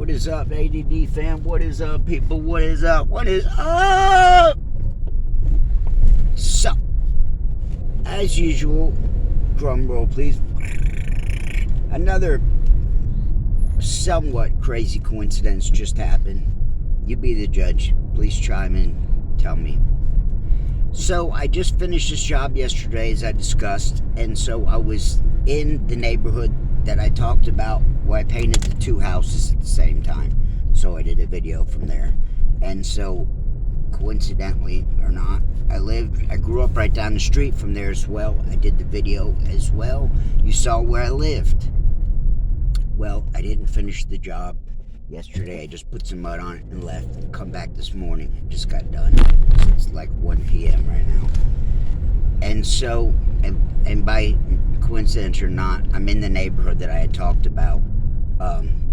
What is up, ADD fam? What is up, people? What is up? What is up? So, as usual, drum roll, please. Another somewhat crazy coincidence just happened. You be the judge. Please chime in. Tell me. So, I just finished this job yesterday, as I discussed, and so I was in the neighborhood that I talked about where I painted the two houses at the same time. So I did a video from there. And so, coincidentally or not, I grew up right down the street from there as well. I did the video as well. You saw where I lived. Well, I didn't finish the job yesterday. I just put some mud on it and left. Come back this morning. It just got done. So it's like 1 p.m. right now. And so, and by coincidence or not, I'm in the neighborhood that I had talked about,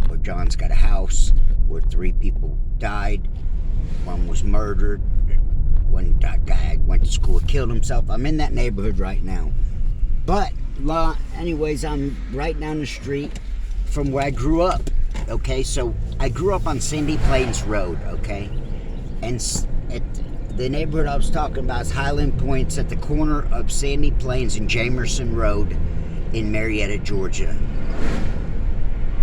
where John's got a house where 3 people died. One was murdered. One guy went to school and killed himself. I'm in that neighborhood right now. But, anyways, I'm right down the street from where I grew up. Okay, so I grew up on Sandy Plains Road, okay? And the neighborhood I was talking about is Highland Point's at the corner of Sandy Plains and Jamerson Road in Marietta, Georgia.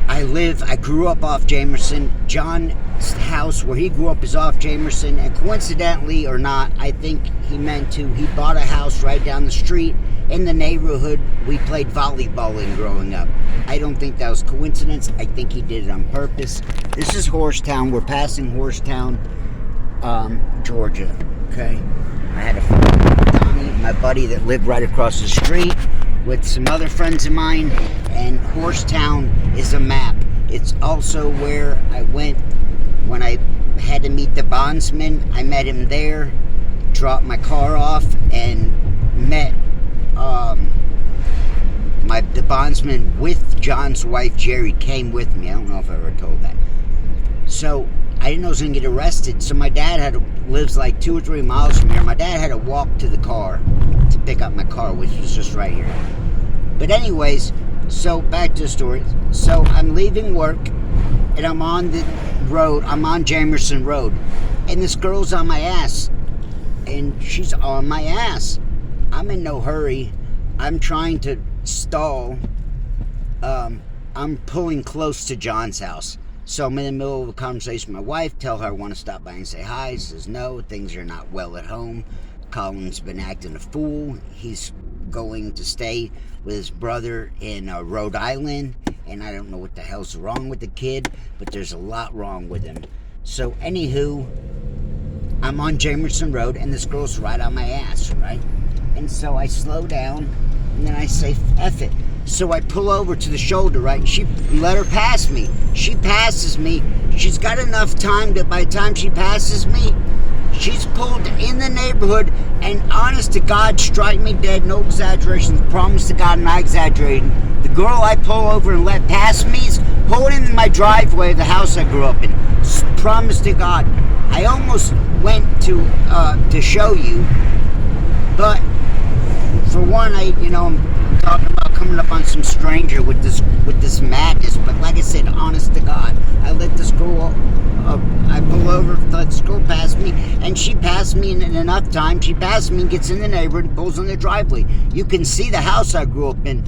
I grew up off Jamerson. John's house where he grew up is off Jamerson, and coincidentally or not, I think he meant to, he bought a house right down the street in the neighborhood we played volleyball in growing up. I don't think that was coincidence. I think he did it on purpose. This is Horsetown. We're passing Horsetown, Georgia. Okay, I had a friend, Donnie, my buddy that lived right across the street, with some other friends of mine, and Horsetown is a map. It's also where I went when I had to meet the bondsman. I met him there, dropped my car off, and met the bondsman with John's wife, Jerry, came with me. I don't know if I ever told that. So, I didn't know I was going to get arrested, so my dad lives like 2 or 3 miles from here. My dad had to walk to the car to pick up my car, which was just right here. But anyways, so back to the story. So I'm leaving work, and I'm on the road. I'm on Jamerson Road, and this girl's on my ass, and she's on my ass. I'm in no hurry. I'm trying to stall. I'm pulling close to John's house. So I'm in the middle of a conversation with my wife, tell her I want to stop by and say hi. She says no, things are not well at home. Colin's been acting a fool. He's going to stay with his brother in Rhode Island, and I don't know what the hell's wrong with the kid, but there's a lot wrong with him. So anywho, I'm on Jamerson Road, and this girl's right on my ass, right? And so I slow down, and then I say, F it. So I pull over to the shoulder, right? And she let her pass me. She passes me. She's got enough time that by the time she passes me, she's pulled in the neighborhood, and honest to God, strike me dead, no exaggeration, promise to God, I'm not exaggerating. The girl I pull over and let pass me is pulling in my driveway of the house I grew up in. Promise to God. I almost went to show you, but for one, I'm talking about coming up on some stranger with this madness. But like I said, honest to God, I let this girl. I pull over, let this girl pass me, and she passed me in enough time. She passed me and gets in the neighborhood and pulls on the driveway. You can see the house I grew up in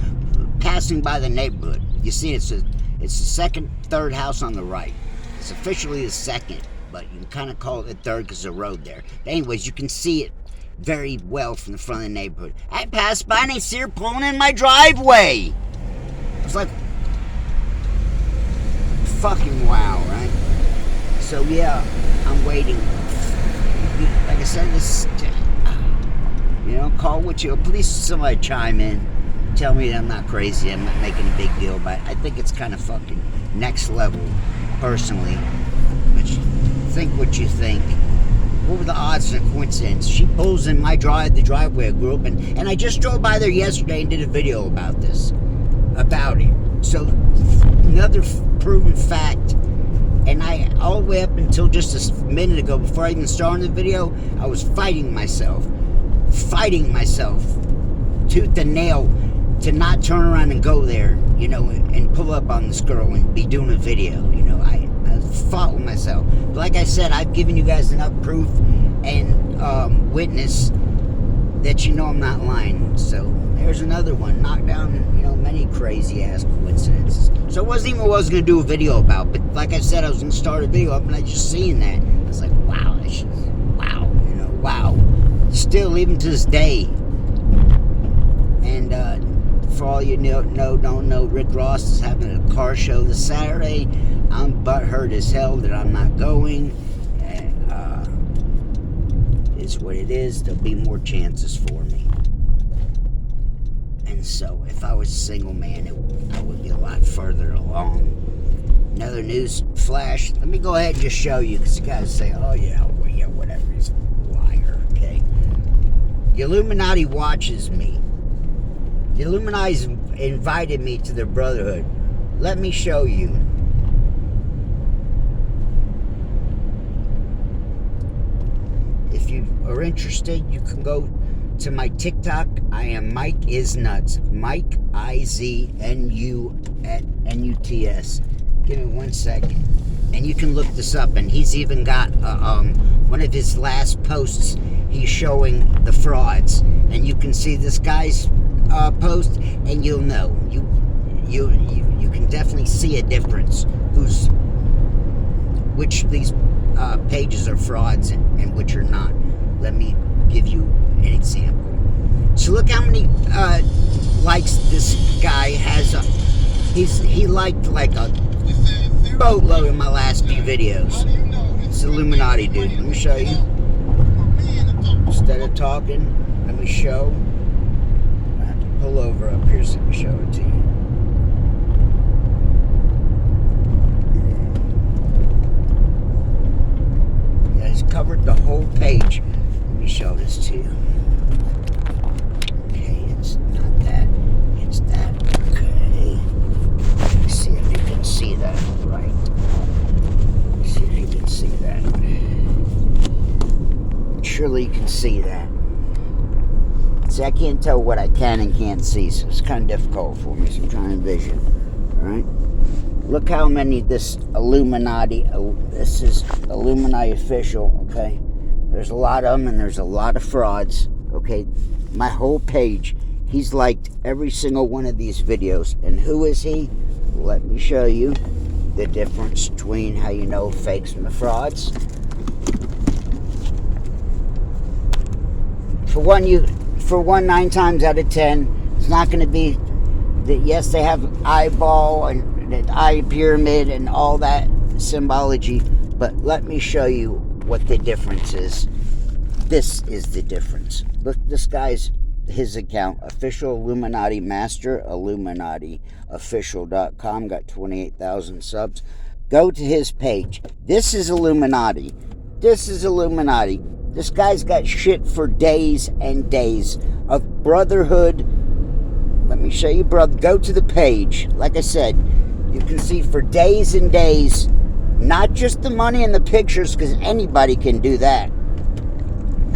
passing by the neighborhood. You see, it's the second, third house on the right. It's officially the second, but you can kind of call it the third because there's a road there. But anyways, you can see it very well from the front of the neighborhood. I passed by and I see her pulling in my driveway. I was like, fucking wow, right? So yeah, I'm waiting. Like I said, call what you. Please, somebody chime in, tell me that I'm not crazy. I'm not making a big deal about it. I think it's kind of fucking next level, personally. But think what you think. What were the odds and coincidence? She pulls in my the driveway I grew up in, and I just drove by there yesterday and did a video about it. So another proven fact. And all the way up until just a minute ago, before I even started the video, I was fighting myself tooth and nail to not turn around and go there, and pull up on this girl and be doing a video. I fought with myself. But like I said, I've given you guys enough proof and witness that you know I'm not lying. So there's another one. Knocked down, many crazy ass coincidences. So it wasn't even what I was gonna do a video about. But like I said, I was gonna start a video up, and I just seen that. I was like, wow, wow. Still, even to this day. And for all you don't know, Rick Ross is having a car show this Saturday. I'm butthurt as hell that I'm not going. It's what it is. There'll be more chances for me. And so, if I was a single man, I would be a lot further along. Another news flash. Let me go ahead and just show you, because you guys say, oh yeah, whatever. He's a liar, okay? The Illuminati watches me. The Illuminati's invited me to their brotherhood. Let me show you. If you are interested, you can go to my TikTok. I am Mike Is Nuts. Mike IZNUTS. Give me 1 second. And you can look this up. And he's even got one of his last posts. He's showing the frauds. And you can see this guy's post, and you'll know. You can definitely see a difference. Which these pages are frauds and which are not. Let me give you an example. So look how many likes this guy has. He liked like a boatload of my last few videos. It's Illuminati, dude. Let me show you. Instead of talking, let me show. I have to pull over up here so I can show it to you. Covered the whole page. Let me show this to you. Okay, it's not that. It's that. Okay. Let's see if you can see that. Right. Let's see if you can see that. Surely you can see that. See, I can't tell what I can and can't see, so it's kind of difficult for me. So I'm trying to envision. All right. Look how many this Illuminati, this is Illuminati official, okay? There's a lot of them, and there's a lot of frauds, okay? My whole page, he's liked every single one of these videos. And who is he? Let me show you the difference between how you know fakes from the frauds. For one, 9 times out of 10, it's not going to be that. Yes, they have eyeball and the eye pyramid and all that symbology, but let me show you what the difference is. This is the difference. Look, this guy's his account, official Illuminati master, illuminatiofficial.com, got 28,000 subs. Go to his page. This is Illuminati. This guy's got shit for days and days of brotherhood. Let me show you, brother. Go to the page. Like I said, you can see for days and days, not just the money and the pictures, because anybody can do that.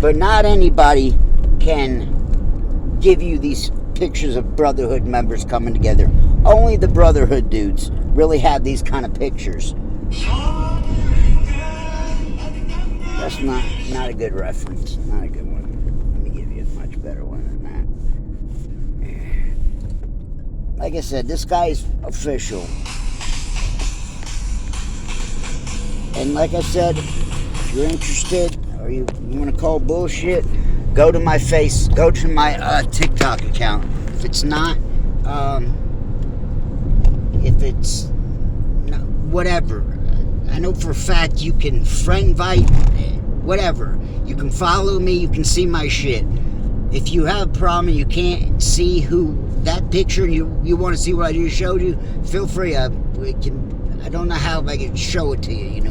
But not anybody can give you these pictures of brotherhood members coming together. Only the brotherhood dudes really have these kind of pictures. That's not a good reference. Not a good one. Let me give you a much better one than that. Like I said, this guy's official. And like I said, if you're interested or you want to call bullshit, go to my TikTok account. If it's not, whatever. I know for a fact you can friend invite, whatever. You can follow me, you can see my shit. If you have a problem and you can't see that picture and you want to see what I just showed you, feel free. I don't know how I can show it to you,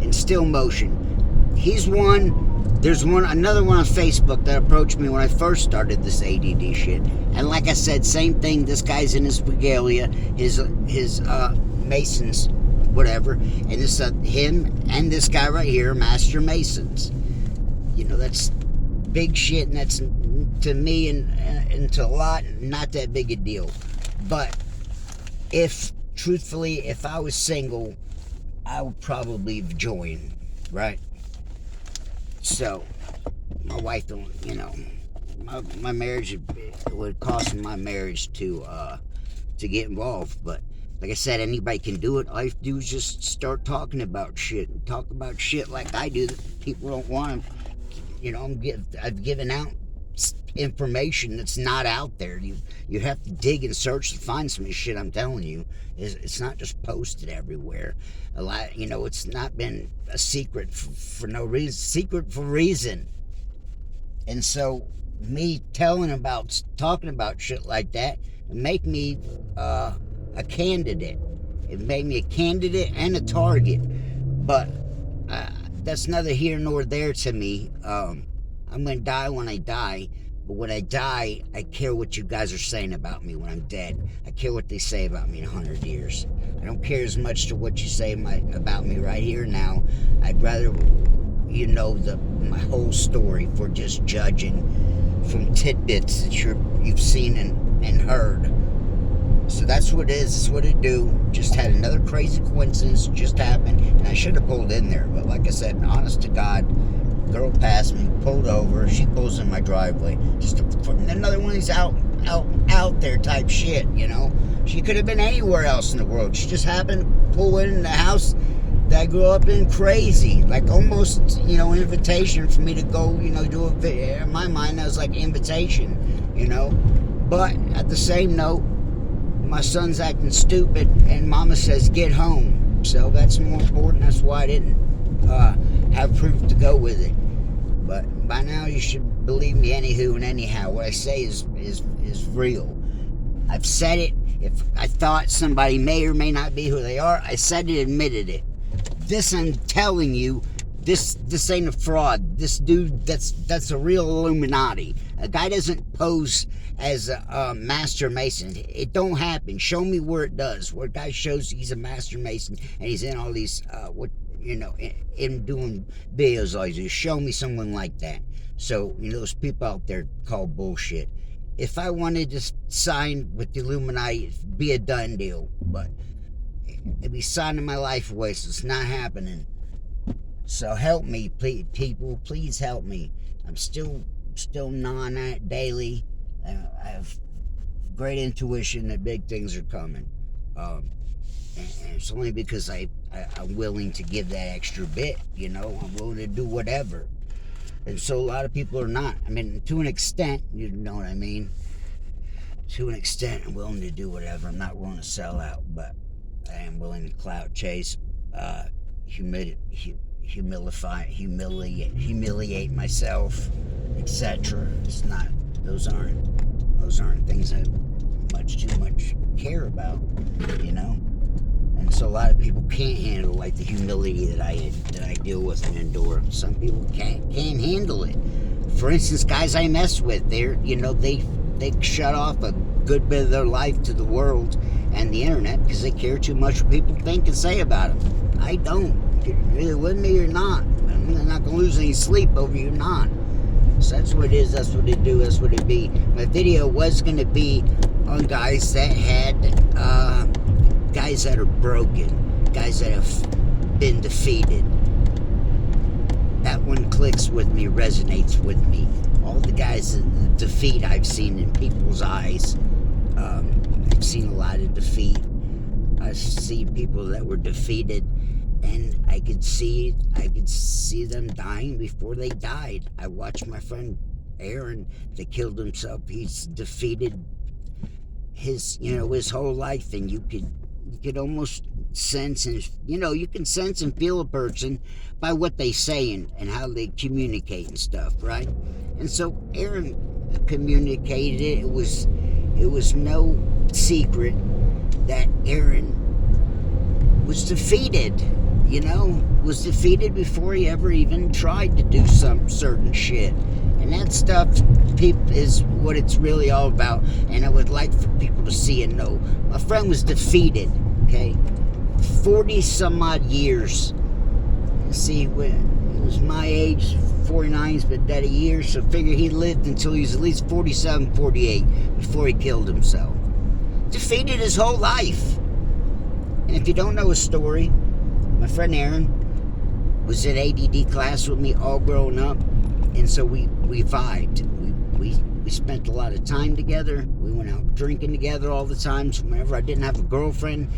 in still motion. He's one. There's another one on Facebook that approached me when I first started this ADD shit. And like I said, same thing. This guy's in his regalia, his Masons, whatever. And this him and this guy right here, Master Masons. That's big shit, and that's to me and to a lot not that big a deal. But truthfully, if I was single, I would probably join, right? So, my wife don't, my marriage would cost my marriage to get involved. But like I said, anybody can do it. All you have to do is just start talking about shit and talk about shit like I do that people don't want. I've given out information that's not out there. You have to dig and search to find some of the shit I'm telling you. It's not just posted everywhere. A lot, it's not been a secret for no reason. Secret for reason. And so me talking about shit like that, it make me a candidate. It made me a candidate and a target. But that's neither here nor there to me. I'm going to die when I die. But when I die, I care what you guys are saying about me when I'm dead. I care what they say about me in 100 years. I don't care as much to what you say about me right here now. I'd rather my whole story for just judging from tidbits that you've seen and heard. So that's what it is. That's what it do. Just had another crazy coincidence just happened, and I should have pulled in there. But like I said, honest to God, girl passed me, pulled over. She pulls in my driveway. Just another one of these out there type shit. She could have been anywhere else in the world. She just happened to pull in the house that I grew up in. Crazy, like almost invitation for me to go do a video. In my mind, that was like invitation. But at the same note, my son's acting stupid, and Mama says get home. So that's more important. That's why I didn't have proof to go with it. But by now you should believe me anywho and anyhow. What I say is real. I've said it. If I thought somebody may or may not be who they are, I said it, admitted it. This I'm telling you, this ain't a fraud. This dude, that's a real Illuminati. A guy doesn't pose as a master mason. It don't happen. Show me where it does. Where a guy shows he's a master mason and he's in all these in doing videos like this. Show me someone like that. So those people out there call bullshit. If I wanted to sign with the Illuminati, it'd be a done deal. But it'd be signing my life away, so it's not happening. So help me, please, people. Please help me. I'm still gnawing at it daily. I have great intuition that big things are coming. And it's only because I'm willing to give that extra bit. I'm willing to do whatever. And so a lot of people are not. I mean, to an extent, you know what I mean? To an extent, I'm willing to do whatever. I'm not willing to sell out, but I am willing to clout chase, humiliate myself, etc. It's not. Those aren't things I too much care about, And so a lot of people can't handle like the humility that I deal with and endure. Some people can't handle it. For instance, guys I mess with, they shut off a good bit of their life to the world and the internet because they care too much what people think and say about them. I don't. You're either with me or not. I'm not gonna lose any sleep over you not. So that's what it is. That's what it do. That's what it be. My video was gonna be on guys that had, guys that are broken, guys that have been defeated. That one clicks with me, resonates with me. All the guys, the defeat I've seen in people's eyes. I've seen a lot of defeat. I've seen people that were defeated, and I could see them dying before they died. I watched my friend Aaron that killed himself. He's defeated his whole life, and you could almost sense and you can sense and feel a person by what they say and how they communicate and stuff, right? And so Aaron communicated it. It was no secret that Aaron was defeated. Was defeated before he ever even tried to do some certain shit. And that stuff is what it's really all about. And I would like for people to see and know. My friend was defeated, okay? 40 some odd years. See, when it was my age, 49's but dead a year, so figure he lived until he was at least 47, 48 before he killed himself. Defeated his whole life. And if you don't know his story, my friend Aaron was in ADD class with me all growing up, and so we vibed. We spent a lot of time together. We went out drinking together all the time. So whenever I didn't have a girlfriend,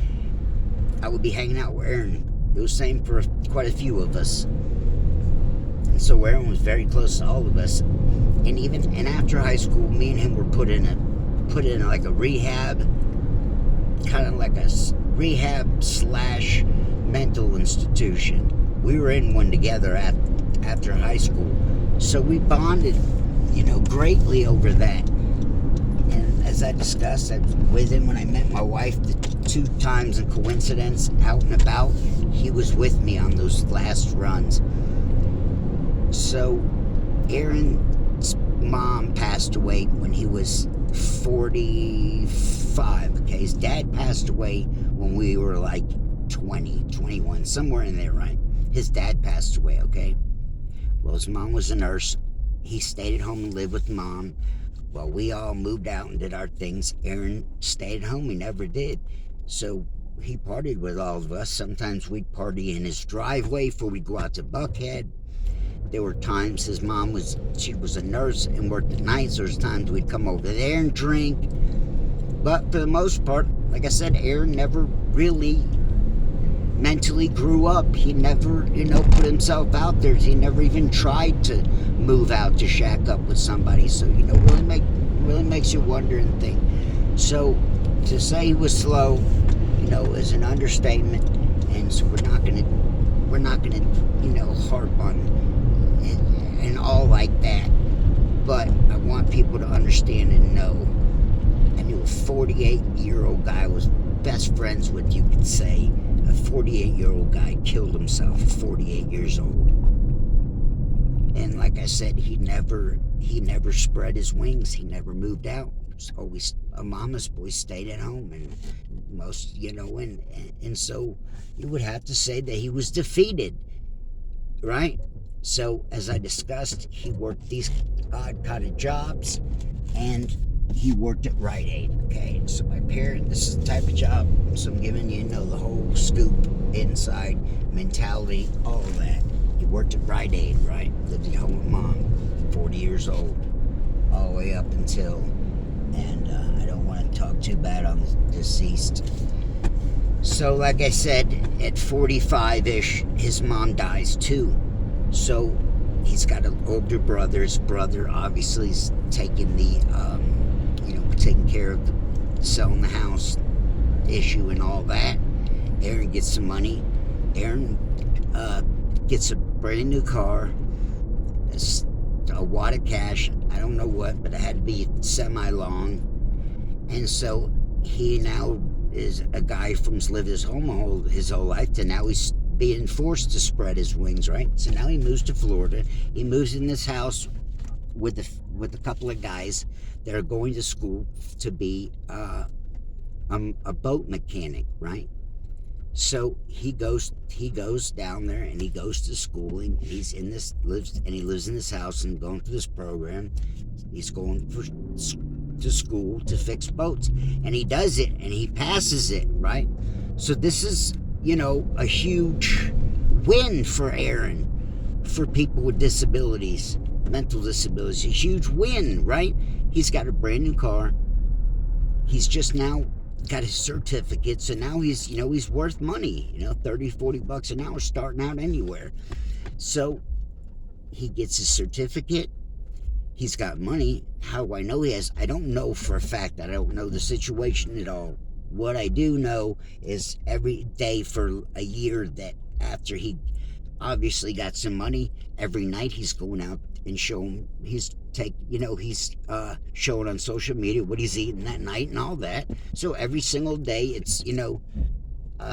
I would be hanging out with Aaron. It was the same for quite a few of us. And so Aaron was very close to all of us. And after high school, me and him were put in like a rehab, kind of like a rehab / mental institution. We were in one together after high school. So we bonded, greatly over that. And as I discussed, I was with him when I met my wife the 2 times in coincidence out and about. He was with me on those last runs. So Aaron's mom passed away when he was 45. Okay, his dad passed away when we were like 20, 21, somewhere in there, right? His dad passed away, okay? Well, his mom was a nurse. He stayed at home and lived with mom. Well, we all moved out and did our things. Aaron stayed at home. He never did. So he partied with all of us. Sometimes we'd party in his driveway before we'd go out to Buckhead. There were times his mom she was a nurse and worked at night, so there's times we'd come over there and drink. But for the most part, like I said, Aaron never really mentally grew up. He never, put himself out there. He never even tried to move out to shack up with somebody. So, really makes you wonder and think. So to say he was slow, is an understatement. And so we're not gonna, harp on it and all like that. But I want people to understand and know. I knew a 48-year-old guy I was best friends with, you could say. A 48-year-old guy killed himself at 48 years old. And like I said, he never spread his wings. He never moved out. He was always a mama's boy, stayed at home. And most, and so you would have to say that he was defeated, right? So as I discussed, he worked these odd kind of jobs, and he worked at Rite Aid, okay? So this is the type of job, so I'm giving you, the whole scoop, inside, mentality, all of that. He worked at Rite Aid, right? Lived at home with mom, 40 years old, all the way up until, and I don't want to talk too bad on the deceased. So like I said, at 45-ish, his mom dies too. So he's got an older brother. His brother obviously is taking taking care of selling the house issue and all that. Aaron gets some money. Aaron gets a brand new car, a wad of cash. I don't know what, but it had to be semi-long. And so he now is a guy from lived his whole life to now he's being forced to spread his wings, right? So now he moves to Florida. He moves in this house with a couple of guys that are going to school to be a boat mechanic, right? So he goes down there and he goes to schooling. He lives in this house and going through this program. He's going to school to fix boats, and he does it and he passes it, right? So this is a huge win for Aaron, for people with disabilities, mental disabilities. A huge win, right? He's got a brand new car. He's just now got his certificate, so now he's worth money, $30-$40 an hour starting out anywhere. So he gets his certificate. He's got money. How do I know he has? I don't know for a fact. I don't know the situation at all. What I do know is every day for a year that after he obviously got some money, every night he's going out and showing, he's showing on social media what he's eating that night and all that. So every single day it's,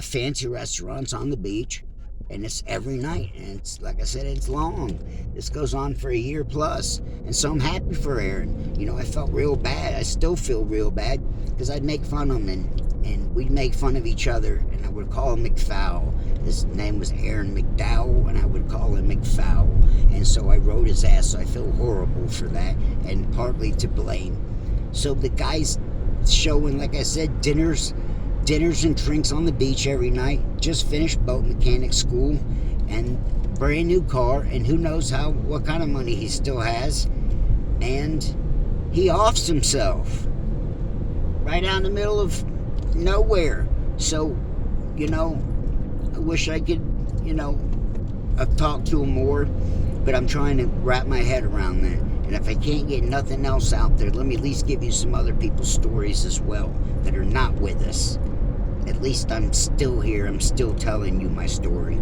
fancy restaurants on the beach, and it's every night, and it's, like I said, it's long. This goes on for a year plus, and so I'm happy for Aaron. I felt real bad. I still feel real bad, because I'd make fun of him, and we'd make fun of each other, and I would call him McFowl. His name was Aaron McDowell, and I would call him McFowl, and so I rode his ass, so I feel horrible for that, and partly to blame. So the guy's showing, like I said, dinners dinners and drinks on the beach every night. Just finished boat mechanic school and brand new car, and who knows what kind of money he still has. And he offs himself right out in the middle of nowhere. So, I wish I could, I've talked to him more, but I'm trying to wrap my head around that. And if I can't get nothing else out there, let me at least give you some other people's stories as well that are not with us. At least I'm still here. I'm still telling you my story.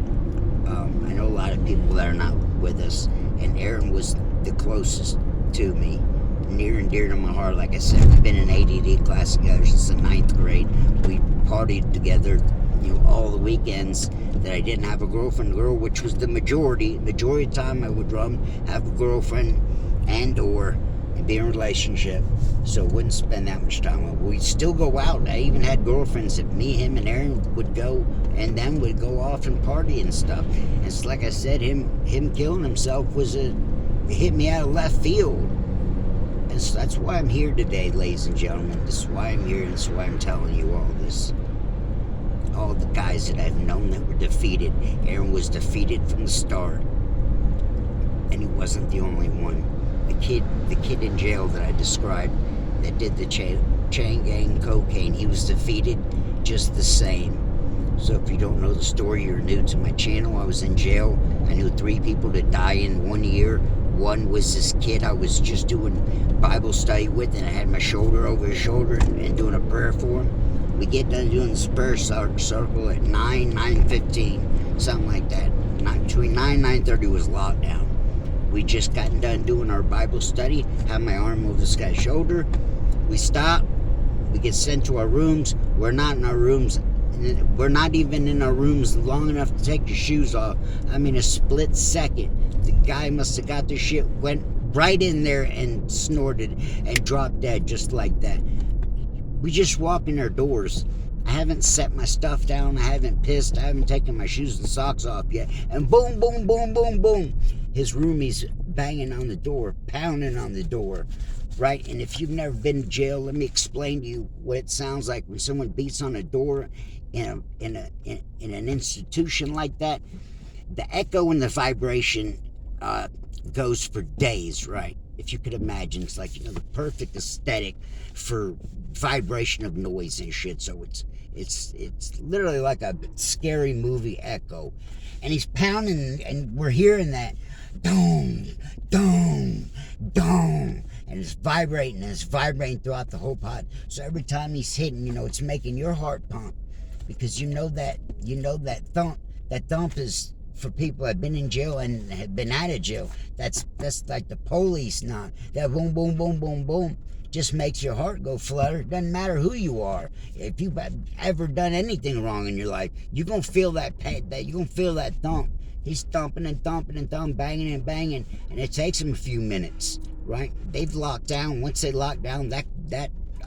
I know a lot of people that are not with us, and Aaron was the closest to me, near and dear to my heart. Like I said, we've been in ADD class together since the 9th grade. We partied together, all the weekends that I didn't have a girlfriend, which was the majority of the time I would have a girlfriend and or be in a relationship, so I wouldn't spend that much time. We'd still go out. I even had girlfriends that me, him, and Aaron would go, and then would go off and party and stuff. And it's like I said, him killing himself it hit me out of left field. And so that's why I'm here today, ladies and gentlemen. This is why I'm here, and this is why I'm telling you all this. All the guys that I've known that were defeated. Aaron was defeated from the start, and he wasn't the only one. The kid in jail that I described that did the chain gang cocaine, he was defeated just the same. So if you don't know the story, you're new to my channel. I was in jail. I knew 3 people to die in 1 year. One was this kid I was just doing Bible study with, and I had my shoulder over his shoulder and doing a prayer for him. We get done doing the prayer circle at 9:15, something like that. Between 9 and 9:30 was lockdown. We just gotten done doing our Bible study, have my arm over this guy's shoulder. We stop. We get sent to our rooms. We're not in our rooms. We're not even in our rooms long enough to take your shoes off. I mean, a split second. The guy must have got the shit, went right in there and snorted and dropped dead just like that. We just walk in our doors. I haven't set my stuff down. I haven't pissed. I haven't taken my shoes and socks off yet. And boom, boom, boom, boom, boom. His roomie's banging on the door, pounding on the door, right? And if you've never been to jail, let me explain to you what it sounds like when someone beats on a door in an institution like that. The echo and the vibration goes for days, right? If you could imagine, it's like, the perfect aesthetic for vibration of noise and shit. So it's literally like a scary movie echo. And he's pounding, and we're hearing that dong, dong, dong, and it's vibrating throughout the whole pod. So every time he's hitting, it's making your heart pump, because that thump is for people that have been in jail and have been out of jail. That's like the police knock. That boom, boom, boom, boom, boom just makes your heart go flutter. Doesn't matter who you are. If you've ever done anything wrong in your life, you're gonna feel that pain. You're gonna feel that thump. He's thumping and thumping and thumping, banging and banging, and it takes him a few minutes, right? They've locked down. Once they lock down, that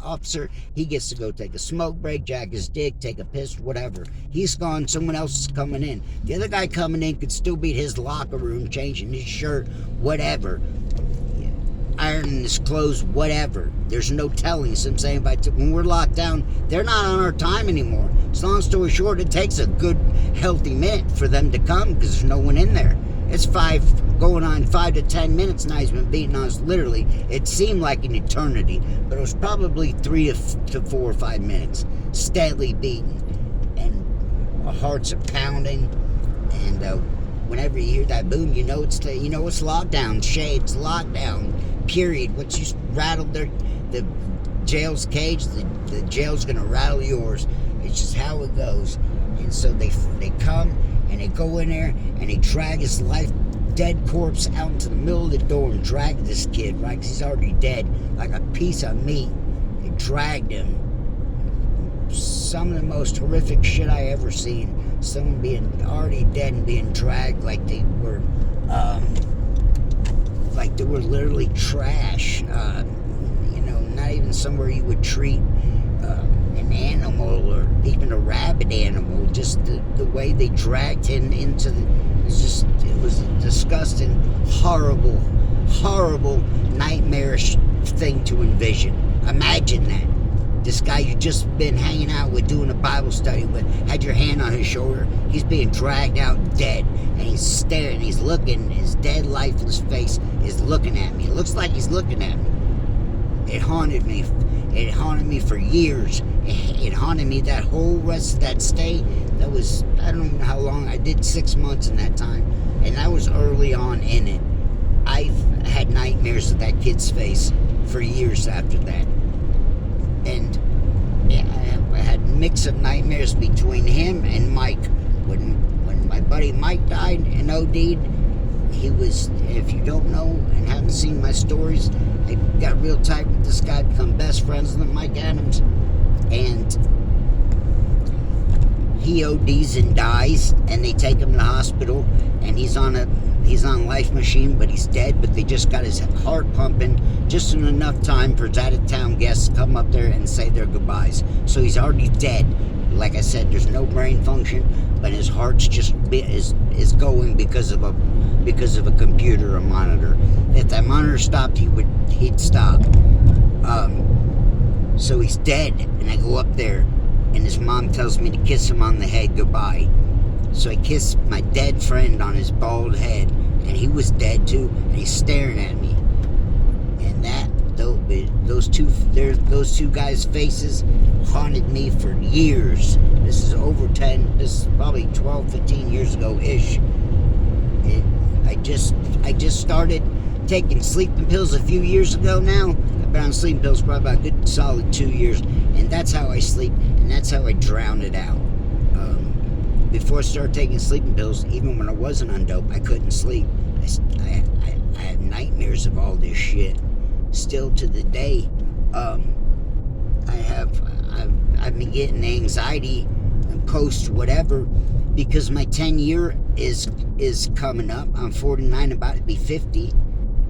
officer, he gets to go take a smoke break, jack his dick, take a piss, whatever. He's gone. Someone else is coming in. The other guy coming in could still be at his locker room, changing his shirt, whatever, ironing his clothes, whatever. There's no telling. So I'm saying, when we're locked down, they're not on our time anymore. So long story short, it takes a good, healthy minute for them to come, because there's no one in there. It's 5 to 10 minutes now. He's been beating on us. Literally, it seemed like an eternity, but it was probably 3 to 4 or 5 minutes, steadily beating, and our hearts are pounding. And whenever you hear that boom, it's lockdown. Shades, lockdown. Period. Once you rattle the jail's cage, the jail's gonna rattle yours. It's just how it goes. And so they come and they go in there and they drag his dead corpse out into the middle of the door and drag this kid, right? Because he's already dead, like a piece of meat. They dragged him. Some of the most horrific shit I ever seen. Someone being already dead and being dragged like they were literally trash. Not even somewhere you would treat an animal or even a rabid animal. Just the way they dragged him into it was a disgusting, horrible, nightmarish thing to envision. Imagine that. This guy you just been hanging out with, doing a Bible study with, had your hand on his shoulder. He's being dragged out dead, and he's staring, he's looking, his dead, lifeless face is looking at me. It looks like he's looking at me. It haunted me. It haunted me for years. It haunted me that whole rest of that stay. That was, I don't know how long. I did 6 months in that time, and I was early on in it. I've had nightmares of that kid's face for years after that. And yeah, I had a mix of nightmares between him and Mike. When my buddy Mike died and OD'd, he was, if you don't know and haven't seen my stories, I got real tight with this guy, become best friends with Mike Adams, and he ODs and dies, and they take him to the hospital, and he's on life machine, but he's dead. But they just got his heart pumping just in enough time for his out-of-town guests to come up there and say their goodbyes. So he's already dead. Like I said, there's no brain function, but his heart's just is going because of a computer or monitor. If that monitor stopped, he'd stop. So he's dead, and I go up there, and his mom tells me to kiss him on the head goodbye. So I kissed my dead friend on his bald head, and he was dead too, and he's staring at me. And those two guys' faces haunted me for years. This is this is probably 12, 15 years ago-ish. I just started taking sleeping pills a few years ago now. I've been on sleeping pills for about a good solid 2 years, and that's how I sleep, and that's how I drown it out. Before I started taking sleeping pills, even when I wasn't on dope, I couldn't sleep. I had nightmares of all this shit. Still to the day, I've been getting anxiety and post whatever because my 10-year is coming up. I'm 49, about to be 50,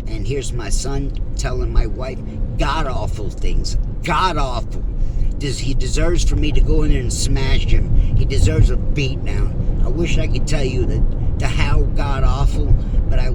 and here's my son telling my wife god awful things. God awful. He deserves for me to go in there and smash him. He deserves a beat down. I wish I could tell you that to how god awful, but I